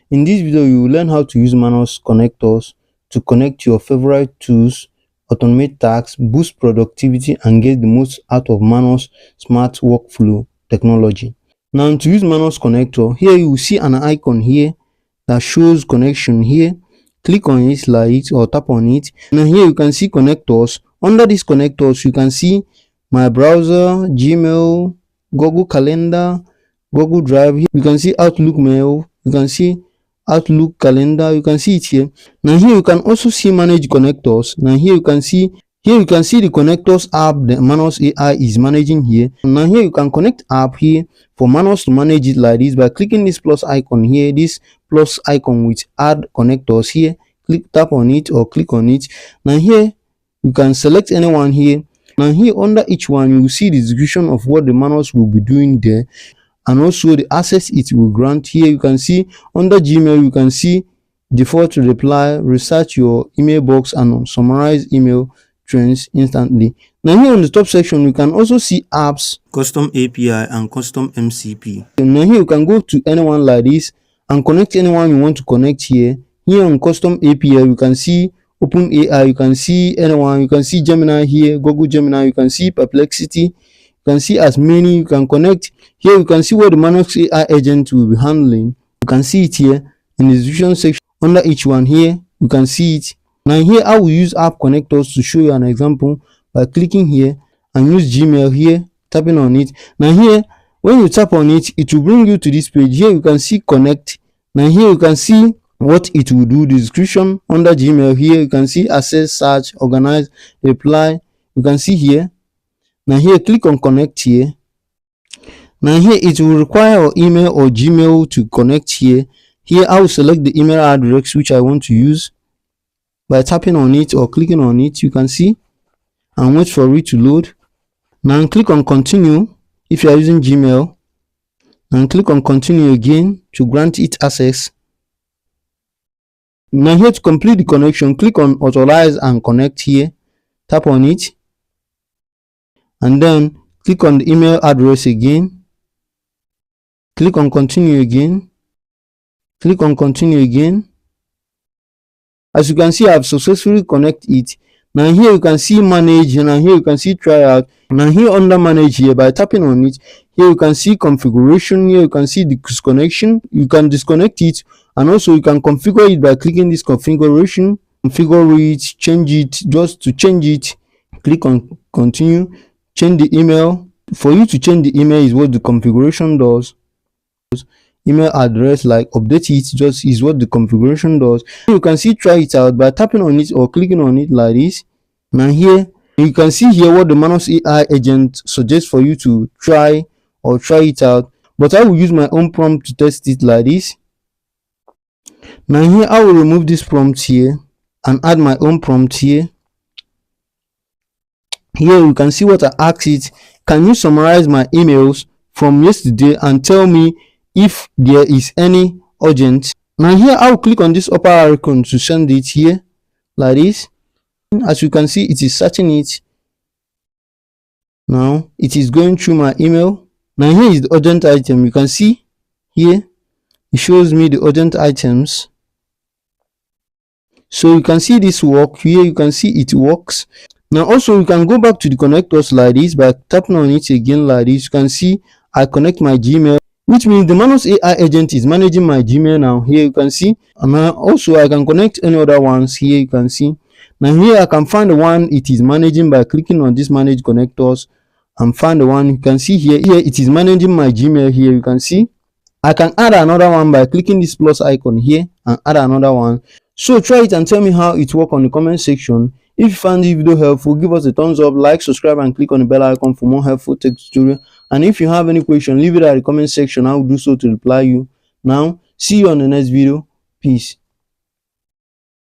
In this video, you will learn how to use Manus connectors to connect your favorite tools, automate tasks, boost productivity, and get the most out of Manus smart workflow technology. Now, to use Manus connector, here you will see an icon here that shows connection here. Click on it like it or tap on it. Now here you can see connectors. Under these connectors, you can see my browser, Gmail, Google Calendar, Google Drive. Here you can see Outlook Mail. You can see Outlook Calendar. You can see it here. Now here you can also see manage connectors. Now here you can see the connectors app that Manus AI is managing here. Now here you can connect app here for Manus to manage it like this by clicking this plus icon here, this plus icon with add connectors here. Tap on it or click on it. Now here you can select anyone here. Now here under each one you will see the description of what the Manus will be doing there, and also the access it will grant. Here you can see under Gmail, you can see default reply, research your email box, and summarize email trends instantly. Now here on the top section you can also see apps, custom API, and custom MCP. Now here you can go to anyone like this and connect anyone you want to connect here. Here on custom API you can see OpenAI, you can see anyone, you can see Gemini here, Google Gemini, you can see Perplexity, you can see as many you can connect. Here you can see what the Manus AI agent will be handling. You can see it here in the description section. Under each one here you can see it. Now here I will use app connectors to show you an example by clicking here and use Gmail here, tapping on it. Now here when you tap on it, it will bring you to this page. Here you can see connect. Now here you can see what it will do, the description. Under Gmail here you can see access, search, organize, reply. You can see here. Now here click on connect here. Now here it will require your email or Gmail to connect here. Here I will select the email address which I want to use by tapping on it or clicking on it. You can see, and wait for it to load. Now click on continue if you are using Gmail, and click on continue again to grant it access. Now here to complete the connection, click on authorize and connect here, tap on it, and then click on the email address again, click on continue again, click on continue again. As you can see, I have successfully connected it. Now here you can see manage, and here you can see try out. Now here under manage here, by tapping on it, here you can see configuration. Here you can see disconnection. You can disconnect it, and also you can configure it by clicking this configuration. Configure it, change it. Just to change it, click on continue. Change the email. For you to change the email is what the configuration does. Email address, like update it, just is what the configuration does. You can see try it out by tapping on it or clicking on it like this. Now here you can see here what the Manus AI agent suggests for you to try it out, but I will use my own prompt to test it like this. Now here I will remove this prompt here and add my own prompt here. Here you can see what I asked it. Can you summarize my emails from yesterday and tell me if there is any urgent? Now here I will click on this upper icon to send it here like this. As you can see, it is searching it. Now it is going through my email. Now here is the urgent item. You can see here it shows me the urgent items. So you can see this work here. You can see it works. Now also you can go back to the connectors like this by tapping on it again like this. You can see I connect my Gmail, which means the Manus AI agent is managing my Gmail now. Here you can see, and now also I can connect any other ones. Here you can see. Now here I can find the one it is managing by clicking on this manage connectors and find the one. You can see here it is managing my Gmail. Here you can see I can add another one by clicking this plus icon here and add another one. So try it and tell me how it works on the comment section. If you found this video helpful, give us a thumbs up, like, subscribe, and click on the bell icon for more helpful tech tutorial. And if you have any question, leave it at the comment section. I will do so to reply you. Now see you on the next video. Peace.